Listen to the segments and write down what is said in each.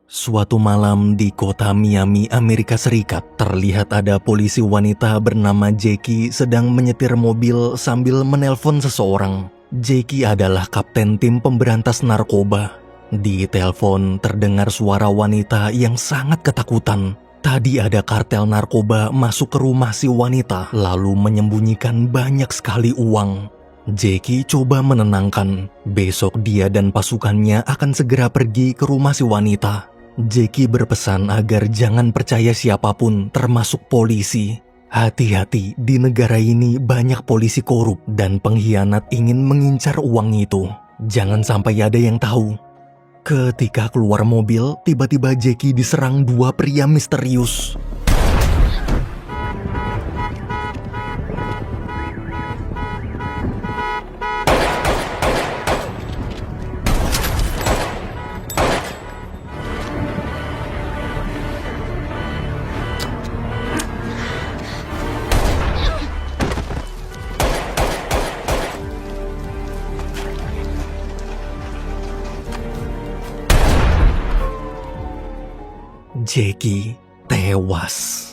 Suatu malam di kota Miami, Amerika Serikat, terlihat ada polisi wanita bernama Jackie sedang menyetir mobil sambil menelpon seseorang. Jackie adalah kapten tim pemberantas narkoba. Di telepon terdengar suara wanita yang sangat ketakutan. Tadi ada kartel narkoba masuk ke rumah si wanita lalu menyembunyikan banyak sekali uang. Jackie coba menenangkan, besok dia dan pasukannya akan segera pergi ke rumah si wanita. Jackie berpesan agar jangan percaya siapapun, termasuk polisi. Hati-hati, di negara ini banyak polisi korup dan pengkhianat ingin mengincar uang itu. Jangan sampai ada yang tahu. Ketika keluar mobil, tiba-tiba Jackie diserang dua pria misterius. Jackie tewas.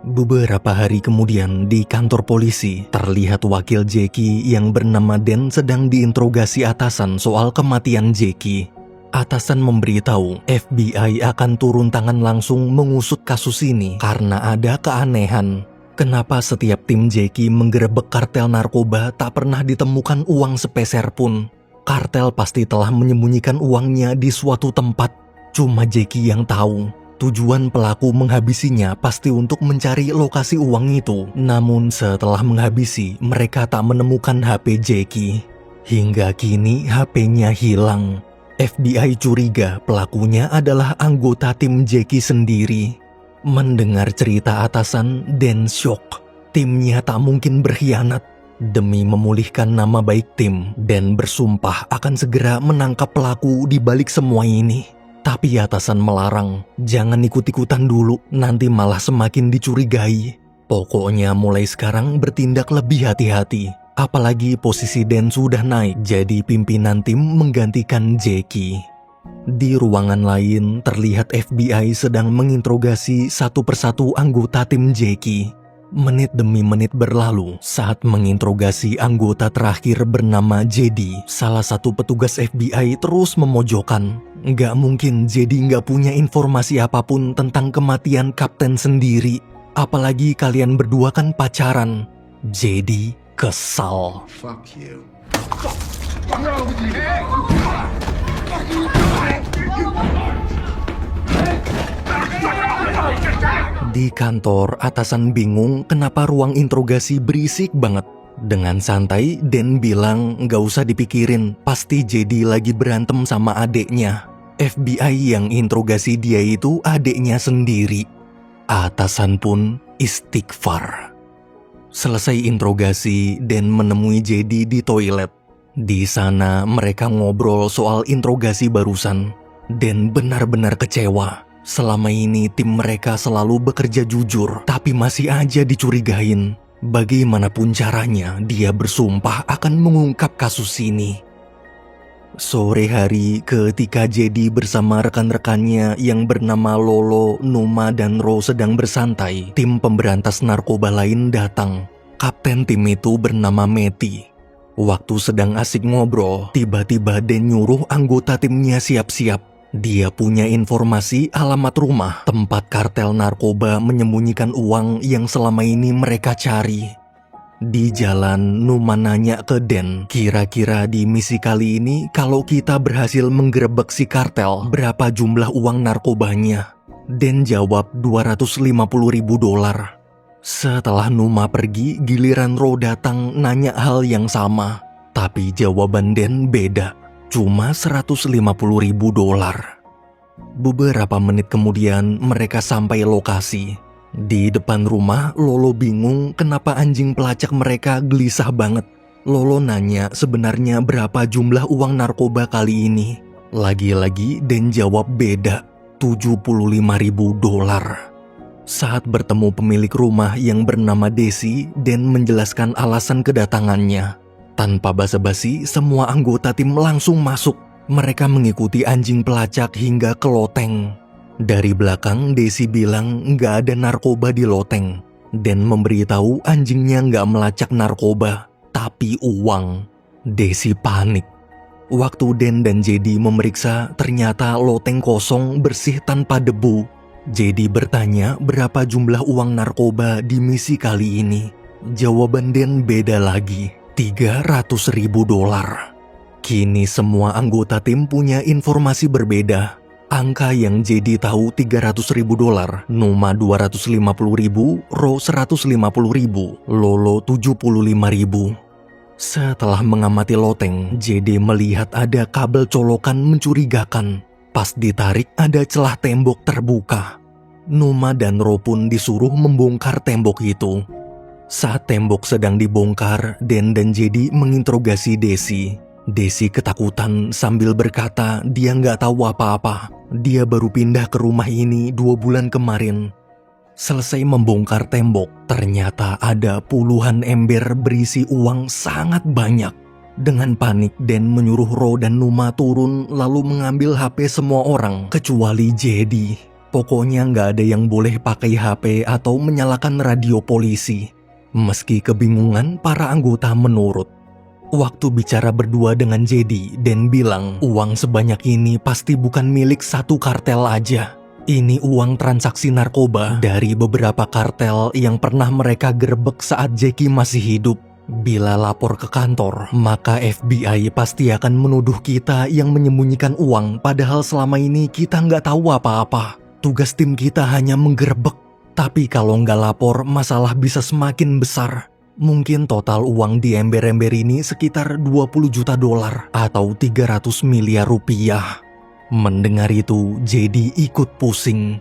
Beberapa hari kemudian di kantor polisi, terlihat wakil Jackie yang bernama Dan sedang diinterogasi atasan soal kematian Jackie. Atasan memberitahu FBI akan turun tangan langsung mengusut kasus ini karena ada keanehan. Kenapa setiap tim Jackie menggerebek kartel narkoba tak pernah ditemukan uang sepeser pun? Kartel pasti telah menyembunyikan uangnya di suatu tempat. Cuma Jackie yang tahu, tujuan pelaku menghabisinya pasti untuk mencari lokasi uang itu. Namun setelah menghabisi, mereka tak menemukan HP Jackie. Hingga kini HP-nya hilang. FBI curiga pelakunya adalah anggota tim Jackie sendiri. Mendengar cerita atasan, Dan shock. Timnya tak mungkin berkhianat. Demi memulihkan nama baik tim, Dan bersumpah akan segera menangkap pelaku di balik semua ini. Tapi atasan melarang, jangan ikut-ikutan dulu, nanti malah semakin dicurigai. Pokoknya mulai sekarang bertindak lebih hati-hati. Apalagi posisi Dan sudah naik jadi pimpinan tim menggantikan Jackie. Di ruangan lain terlihat FBI sedang menginterogasi satu persatu anggota tim Jackie. Menit demi menit berlalu saat menginterogasi anggota terakhir bernama JD. Salah satu petugas FBI terus memojokkan. Nggak mungkin JD nggak punya informasi apapun tentang kematian kapten sendiri. Apalagi kalian berdua kan pacaran. JD kesal. Fuck you. Di kantor, atasan bingung kenapa ruang interogasi berisik banget. Dengan santai, Dan bilang nggak usah dipikirin, pasti JD lagi berantem sama adeknya. FBI yang interogasi dia itu adeknya sendiri. Atasan pun istighfar. Selesai interogasi, Dan menemui JD di toilet. Di sana mereka ngobrol soal interogasi barusan. Dan benar-benar kecewa. Selama ini tim mereka selalu bekerja jujur, tapi masih aja dicurigain. Bagaimanapun caranya, dia bersumpah akan mengungkap kasus ini. Sore hari ketika JD bersama rekan-rekannya yang bernama Lolo, Numa, dan Ro sedang bersantai, tim pemberantas narkoba lain datang. Kapten tim itu bernama Matty. Waktu sedang asik ngobrol, tiba-tiba Dan nyuruh anggota timnya siap-siap. Dia punya informasi alamat rumah tempat kartel narkoba menyembunyikan uang yang selama ini mereka cari. Di jalan, Numa nanya ke Dan, kira-kira di misi kali ini kalau kita berhasil menggerebek si kartel, berapa jumlah uang narkobanya? Dan jawab $250.000. Setelah Numa pergi, giliran Ro datang nanya hal yang sama. Tapi jawaban Dan beda. Cuma $150.000. Beberapa menit kemudian mereka sampai lokasi. Di depan rumah, Lolo bingung kenapa anjing pelacak mereka gelisah banget. Lolo nanya sebenarnya berapa jumlah uang narkoba kali ini. Lagi-lagi Dan jawab beda, $75.000. Saat bertemu pemilik rumah yang bernama Desi, Dan menjelaskan alasan kedatangannya. Tanpa basa-basi, semua anggota tim langsung masuk. Mereka mengikuti anjing pelacak hingga ke loteng. Dari belakang, Desi bilang nggak ada narkoba di loteng. Dan memberitahu anjingnya nggak melacak narkoba, tapi uang. Desi panik. Waktu Den dan Jedi memeriksa, ternyata loteng kosong bersih tanpa debu. Jedi bertanya berapa jumlah uang narkoba di misi kali ini. Jawaban Den beda lagi, $300.000. Kini semua anggota tim punya informasi berbeda. Angka yang Jedi tahu $300.000, Numa $250.000, Ro $150.000, Lolo $75.000. Setelah mengamati loteng, Jedi melihat ada kabel colokan mencurigakan. Pas ditarik ada celah tembok terbuka. Numa dan Ro pun disuruh membongkar tembok itu. Saat tembok sedang dibongkar, Den dan Jedi menginterogasi Desi. Desi ketakutan sambil berkata dia nggak tahu apa-apa. Dia baru pindah ke rumah ini 2 bulan kemarin. Selesai membongkar tembok, ternyata ada puluhan ember berisi uang sangat banyak. Dengan panik, Den menyuruh Ro dan Numa turun lalu mengambil HP semua orang kecuali Jedi. Pokoknya nggak ada yang boleh pakai HP atau menyalakan radio polisi. Meski kebingungan, para anggota menurut. Waktu bicara berdua dengan Jedi, Den bilang uang sebanyak ini pasti bukan milik satu kartel aja. Ini uang transaksi narkoba dari beberapa kartel yang pernah mereka gerebek saat Jackie masih hidup. Bila lapor ke kantor, maka FBI pasti akan menuduh kita yang menyembunyikan uang, padahal selama ini kita nggak tahu apa-apa. Tugas tim kita hanya menggerebek. Tapi kalau nggak lapor, masalah bisa semakin besar. Mungkin total uang di ember-ember ini sekitar $20 juta atau 300 miliar rupiah. Mendengar itu, Jedi ikut pusing.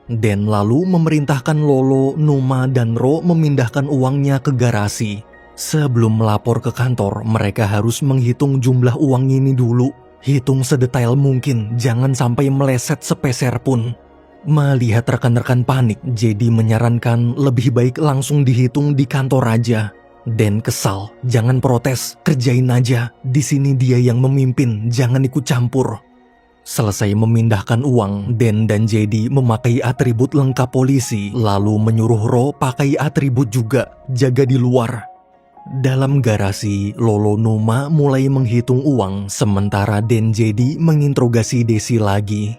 Den lalu memerintahkan Lolo, Numa, dan Ro memindahkan uangnya ke garasi. Sebelum melapor ke kantor, mereka harus menghitung jumlah uang ini dulu. Hitung sedetail mungkin, jangan sampai meleset sepeser pun. Melihat rekan-rekan panik, Jedi menyarankan lebih baik langsung dihitung di kantor aja. Den kesal, jangan protes, kerjain aja. Di sini dia yang memimpin, jangan ikut campur. Selesai memindahkan uang, Den dan Jedi memakai atribut lengkap polisi, lalu menyuruh Ro pakai atribut juga, jaga di luar. Dalam garasi, Lolo Numa mulai menghitung uang, sementara Den Jedi menginterogasi Desi lagi.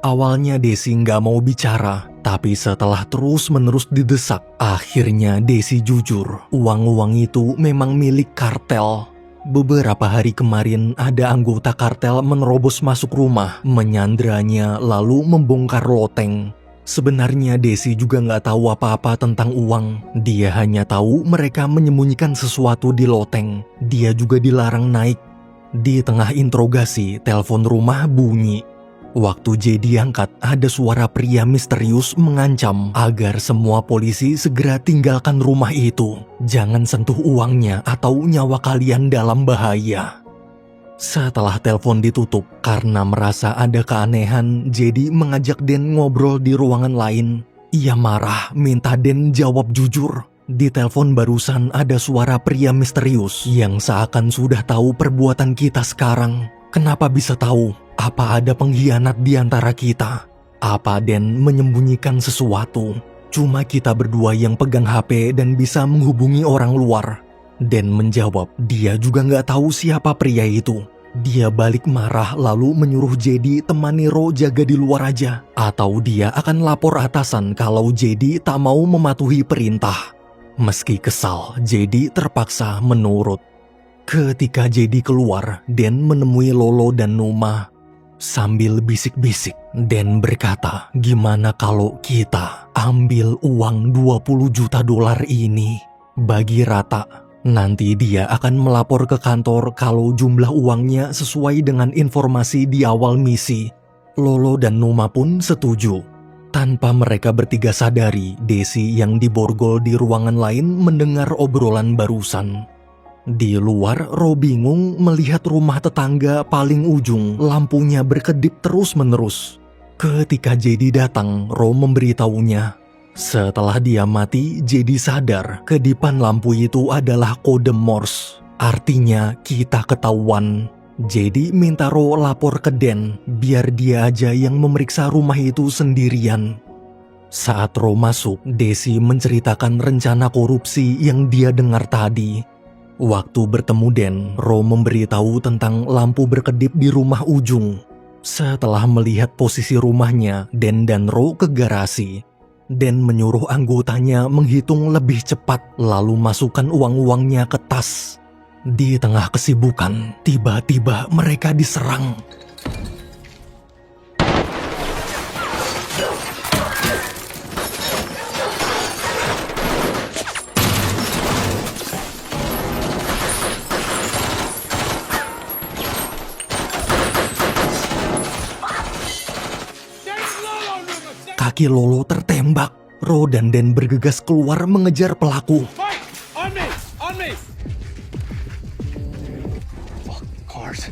Awalnya Desi nggak mau bicara, tapi setelah terus-menerus didesak, akhirnya Desi jujur. Uang-uang itu memang milik kartel. Beberapa hari kemarin ada anggota kartel menerobos masuk rumah, menyandranya lalu membongkar loteng. Sebenarnya Desi juga nggak tahu apa-apa tentang uang. Dia hanya tahu mereka menyembunyikan sesuatu di loteng. Dia juga dilarang naik. Di tengah interogasi, telepon rumah bunyi. Waktu Jedi angkat, ada suara pria misterius mengancam agar semua polisi segera tinggalkan rumah itu. Jangan sentuh uangnya atau nyawa kalian dalam bahaya. Setelah telepon ditutup, karena merasa ada keanehan, Jedi mengajak Den ngobrol di ruangan lain. Ia marah, minta Den jawab jujur. Di telepon barusan ada suara pria misterius yang seakan sudah tahu perbuatan kita sekarang. Kenapa bisa tahu? Apa ada pengkhianat di antara kita? Apa Den menyembunyikan sesuatu? Cuma kita berdua yang pegang HP dan bisa menghubungi orang luar. Den menjawab, dia juga nggak tahu siapa pria itu. Dia balik marah lalu menyuruh Jedi temani Ro jaga di luar aja. Atau dia akan lapor atasan kalau Jedi tak mau mematuhi perintah. Meski kesal, Jedi terpaksa menurut. Ketika Jedi keluar, Den menemui Lolo dan Numa. Sambil bisik-bisik, Den berkata, gimana kalau kita ambil uang $20 juta ini, bagi rata. Nanti dia akan melapor ke kantor kalau jumlah uangnya sesuai dengan informasi di awal misi. Lolo dan Numa pun setuju. Tanpa mereka bertiga sadari, Desi yang diborgol di ruangan lain mendengar obrolan barusan. Di luar, Ro bingung melihat rumah tetangga paling ujung lampunya berkedip terus-menerus. Ketika Jedi datang, Ro memberitahunya. Setelah dia mati, Jedi sadar kedipan lampu itu adalah kode Morse. Artinya kita ketahuan. Jadi minta Ro lapor ke Den, biar dia aja yang memeriksa rumah itu sendirian. Saat Ro masuk, Desi menceritakan rencana korupsi yang dia dengar tadi. Waktu bertemu Den, Ro memberitahu tentang lampu berkedip di rumah ujung. Setelah melihat posisi rumahnya, Den dan Ro ke garasi. Den menyuruh anggotanya menghitung lebih cepat, lalu masukkan uang-uangnya ke tas. Di tengah kesibukan, tiba-tiba mereka diserang. Kaki Lolo tertembak. Ro dan Den bergegas keluar mengejar pelaku. On me! On me! Fuck cars.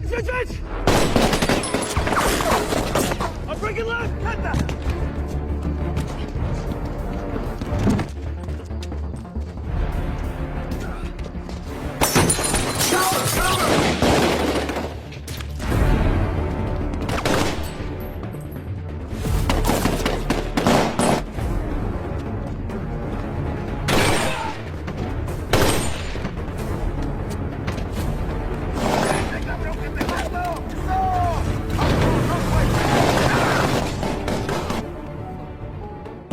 Switch! I'm breaking left! Cut that!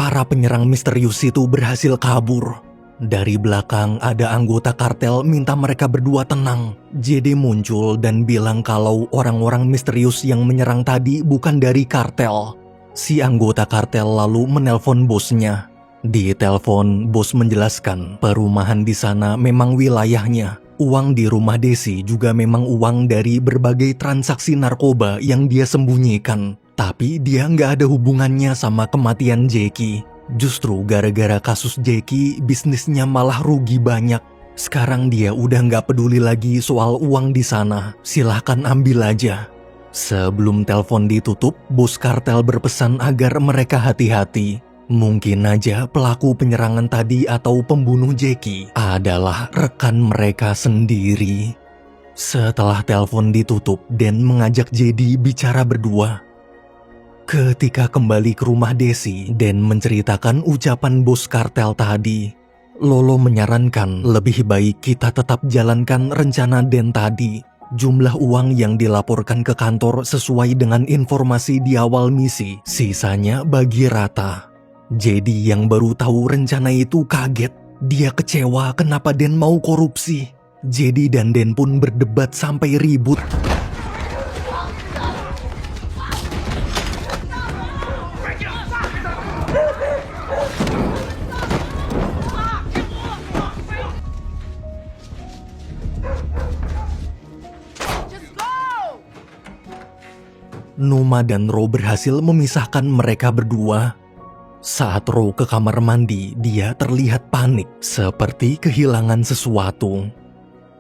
Para penyerang misterius itu berhasil kabur. Dari belakang ada anggota kartel minta mereka berdua tenang. JD muncul dan bilang kalau orang-orang misterius yang menyerang tadi bukan dari kartel. Si anggota kartel lalu menelpon bosnya. Di telepon, bos menjelaskan perumahan di sana memang wilayahnya. Uang di rumah Desi juga memang uang dari berbagai transaksi narkoba yang dia sembunyikan. Tapi dia nggak ada hubungannya sama kematian Jackie. Justru gara-gara kasus Jackie, bisnisnya malah rugi banyak. Sekarang dia udah nggak peduli lagi soal uang di sana. Silahkan ambil aja. Sebelum telepon ditutup, bos kartel berpesan agar mereka hati-hati. Mungkin aja pelaku penyerangan tadi atau pembunuh Jackie adalah rekan mereka sendiri. Setelah telepon ditutup, Den mengajak JD bicara berdua. Ketika kembali ke rumah Desi, Den menceritakan ucapan bos kartel tadi. Lolo menyarankan lebih baik kita tetap jalankan rencana Den tadi. Jumlah uang yang dilaporkan ke kantor sesuai dengan informasi di awal misi, sisanya bagi rata. Jadi yang baru tahu rencana itu kaget. Dia kecewa kenapa Den mau korupsi. JD dan Den pun berdebat sampai ribut. Numa dan Ro berhasil memisahkan mereka berdua. Saat Ro ke kamar mandi, dia terlihat panik, seperti kehilangan sesuatu.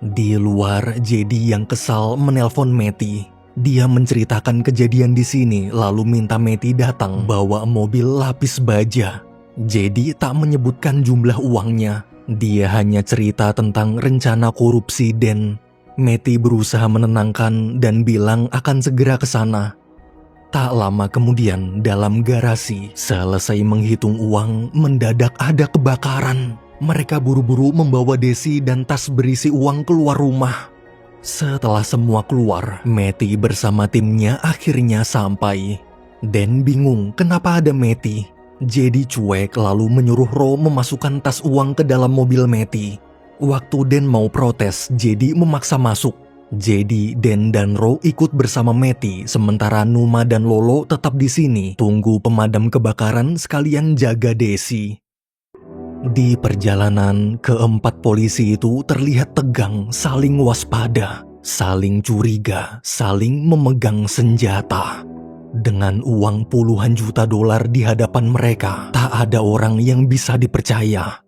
Di luar, JD yang kesal menelpon Matty. Dia menceritakan kejadian di sini, lalu minta Matty datang bawa mobil lapis baja. JD tak menyebutkan jumlah uangnya. Dia hanya cerita tentang rencana korupsi Den. Matty berusaha menenangkan dan bilang akan segera ke sana. Tak lama kemudian, dalam garasi, selesai menghitung uang, mendadak ada kebakaran. Mereka buru-buru membawa Desi dan tas berisi uang keluar rumah. Setelah semua keluar, Matty bersama timnya akhirnya sampai. Den bingung kenapa ada Matty. JD cuek lalu menyuruh Ro memasukkan tas uang ke dalam mobil Matty. Waktu Den mau protes, JD memaksa masuk. JD, Den, dan Ro ikut bersama Matty, sementara Numa dan Lolo tetap di sini, tunggu pemadam kebakaran sekalian jaga Desi. Di perjalanan, keempat polisi itu terlihat tegang, saling waspada, saling curiga, saling memegang senjata. Dengan uang puluhan juta dolar di hadapan mereka, tak ada orang yang bisa dipercaya.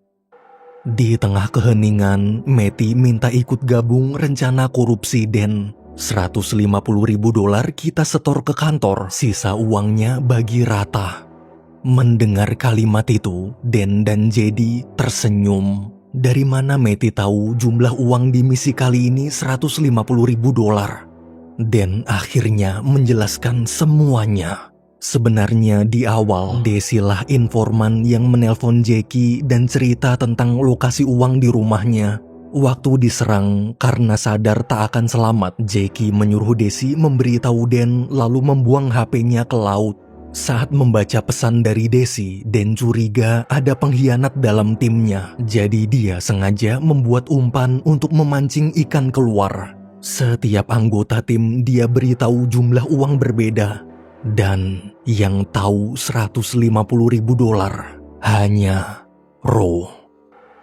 Di tengah keheningan, Matty minta ikut gabung rencana korupsi Den. 150.000 dolar kita setor ke kantor, sisa uangnya bagi rata. Mendengar kalimat itu, Den dan JD tersenyum. Dari mana Matty tahu jumlah uang di misi kali ini $150.000? Dan akhirnya menjelaskan semuanya. Sebenarnya di awal, Desi lah informan yang menelpon Jackie dan cerita tentang lokasi uang di rumahnya. Waktu diserang karena sadar tak akan selamat, Jackie menyuruh Desi memberitahu Dan lalu membuang HP-nya ke laut. Saat membaca pesan dari Desi, Dan curiga ada pengkhianat dalam timnya. Jadi dia sengaja membuat umpan untuk memancing ikan keluar. Setiap anggota tim dia beritahu jumlah uang berbeda. Dan yang tahu $150.000 hanya Ro.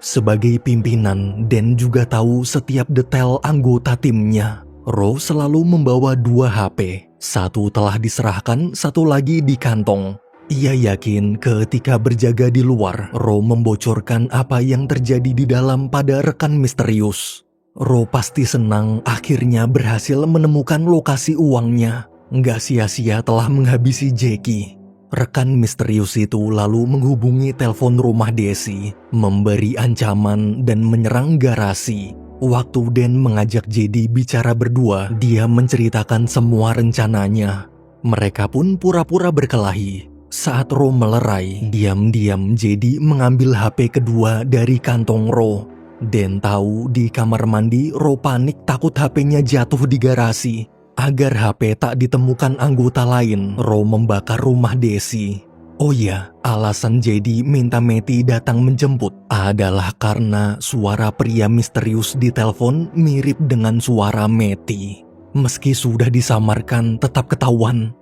Sebagai pimpinan, Dan juga tahu setiap detail anggota timnya. Ro selalu membawa 2 HP. Satu telah diserahkan, satu lagi di kantong. Ia yakin ketika berjaga di luar, Ro membocorkan apa yang terjadi di dalam pada rekan misterius. Ro pasti senang akhirnya berhasil menemukan lokasi uangnya. Nggak sia-sia telah menghabisi Jackie. Rekan misterius itu lalu menghubungi telepon rumah Desi, memberi ancaman dan menyerang garasi. Waktu Dan mengajak Jedi bicara berdua, dia menceritakan semua rencananya. Mereka pun pura-pura berkelahi. Saat Ro melerai, diam-diam Jedi mengambil HP kedua dari kantong Ro. Dan tahu di kamar mandi Ro panik takut HP-nya jatuh di garasi. Agar HP tak ditemukan anggota lain, Ro membakar rumah Desi. Oh ya, alasan Jedi minta Matty datang menjemput adalah karena suara pria misterius di telepon mirip dengan suara Matty. Meski sudah disamarkan, tetap ketahuan.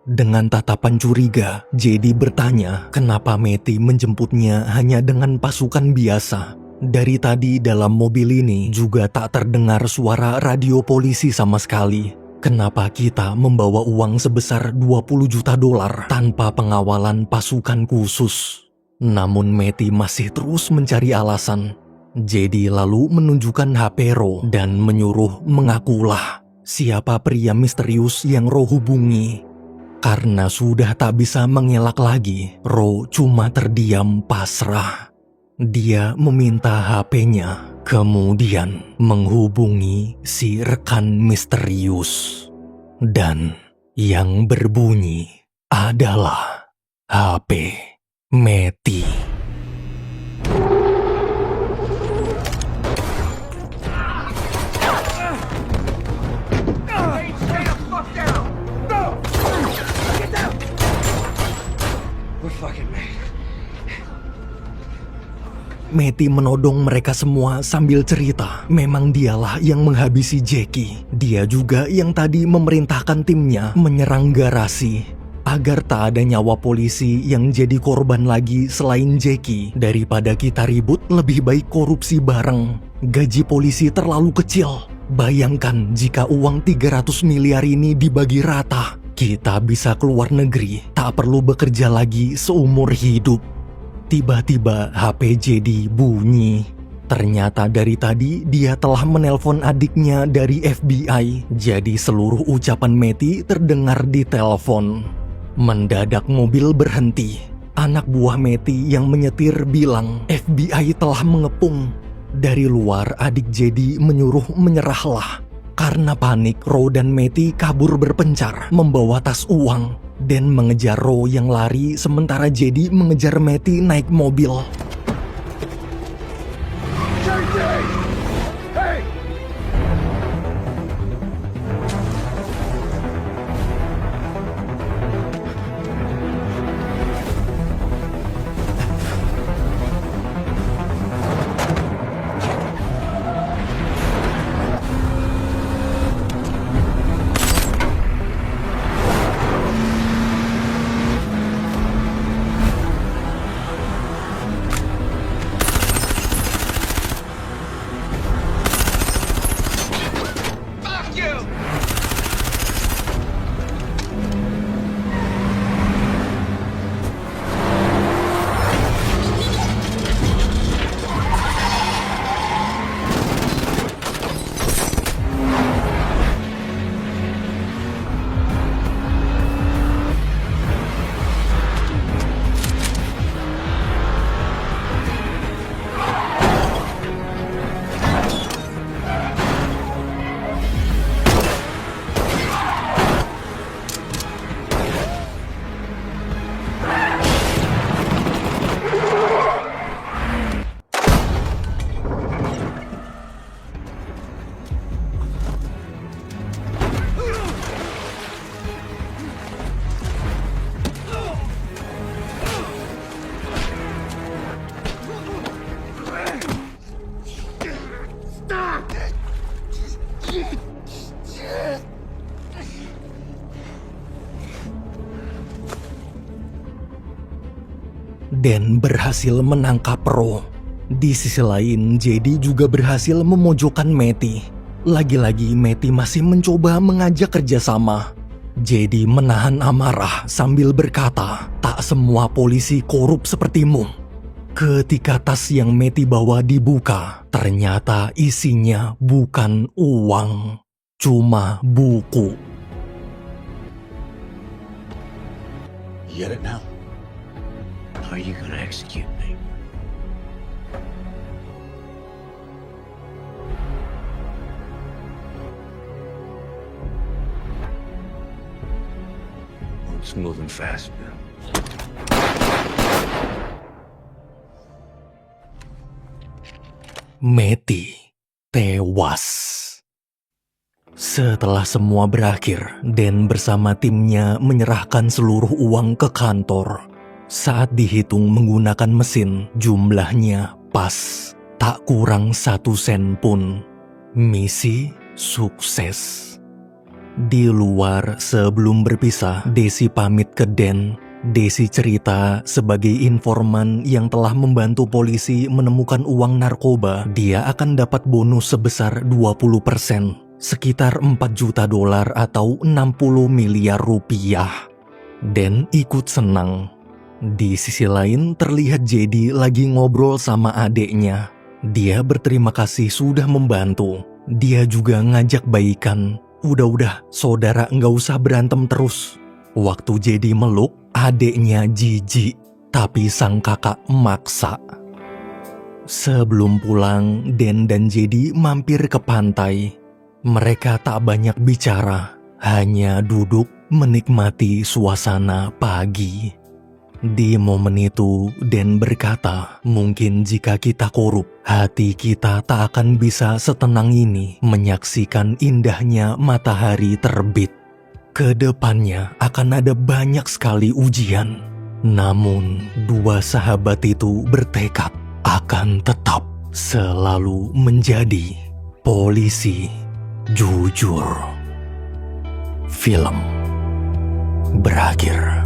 Dengan tatapan curiga, Jedi bertanya kenapa Matty menjemputnya hanya dengan pasukan biasa. Dari tadi dalam mobil ini juga tak terdengar suara radio polisi sama sekali. Kenapa kita membawa uang sebesar $20 juta tanpa pengawalan pasukan khusus? Namun Matty masih terus mencari alasan. Jedi lalu menunjukkan HP Ro dan menyuruh mengakulah siapa pria misterius yang Ro hubungi. Karena sudah tak bisa mengelak lagi, Ro cuma terdiam pasrah. Dia meminta HP-nya, kemudian menghubungi si rekan misterius. Dan yang berbunyi adalah HP Matty. Matty menodong mereka semua sambil cerita. Memang dialah yang menghabisi Jackie. Dia juga yang tadi memerintahkan timnya menyerang garasi. Agar tak ada nyawa polisi yang jadi korban lagi selain Jackie. Daripada kita ribut, lebih baik korupsi bareng. Gaji polisi terlalu kecil. Bayangkan jika uang 300 miliar ini dibagi rata. Kita bisa keluar negeri, tak perlu bekerja lagi seumur hidup. Tiba-tiba HP Jedi bunyi. Ternyata dari tadi dia telah menelpon adiknya dari FBI. Jadi seluruh ucapan Matty terdengar di telepon. Mendadak mobil berhenti. Anak buah Matty yang menyetir bilang FBI telah mengepung. Dari luar adik Jedi menyuruh menyerahlah. Karena panik, Ro dan Matty kabur berpencar membawa tas uang. Dan mengejar Ro yang lari sementara Jedi mengejar Matty naik mobil. Hey! Dan berhasil menangkap Ro. Di sisi lain, JD juga berhasil memojokkan Matty. Lagi-lagi Matty masih mencoba mengajak kerjasama. JD menahan amarah sambil berkata, tak semua polisi korup sepertimu. Ketika tas yang Matty bawa dibuka, ternyata isinya bukan uang, cuma buku. You get it now? How are you gonna execute me? It's moving fast, man. Matty tewas. Setelah semua berakhir, Dan bersama timnya menyerahkan seluruh uang ke kantor. Saat dihitung menggunakan mesin, jumlahnya pas, tak kurang 1 sen pun. Misi sukses. Di luar, sebelum berpisah, Desi pamit ke Dan. Desi cerita sebagai informan yang telah membantu polisi menemukan uang narkoba, dia akan dapat bonus sebesar 20%, sekitar 4 juta dolar atau 60 miliar rupiah. Dan ikut senang. Di sisi lain, terlihat JD lagi ngobrol sama adeknya. Dia berterima kasih sudah membantu. Dia juga ngajak baikan. Udah, saudara nggak usah berantem terus. Waktu JD meluk, adeknya jijik, tapi sang kakak maksa. Sebelum pulang, Dan dan JD mampir ke pantai. Mereka tak banyak bicara, hanya duduk menikmati suasana pagi. Di momen itu, Dan berkata, mungkin jika kita korup, hati kita tak akan bisa setenang ini menyaksikan indahnya matahari terbit. Kedepannya akan ada banyak sekali ujian. Namun, dua sahabat itu bertekad akan tetap selalu menjadi polisi jujur. Film berakhir.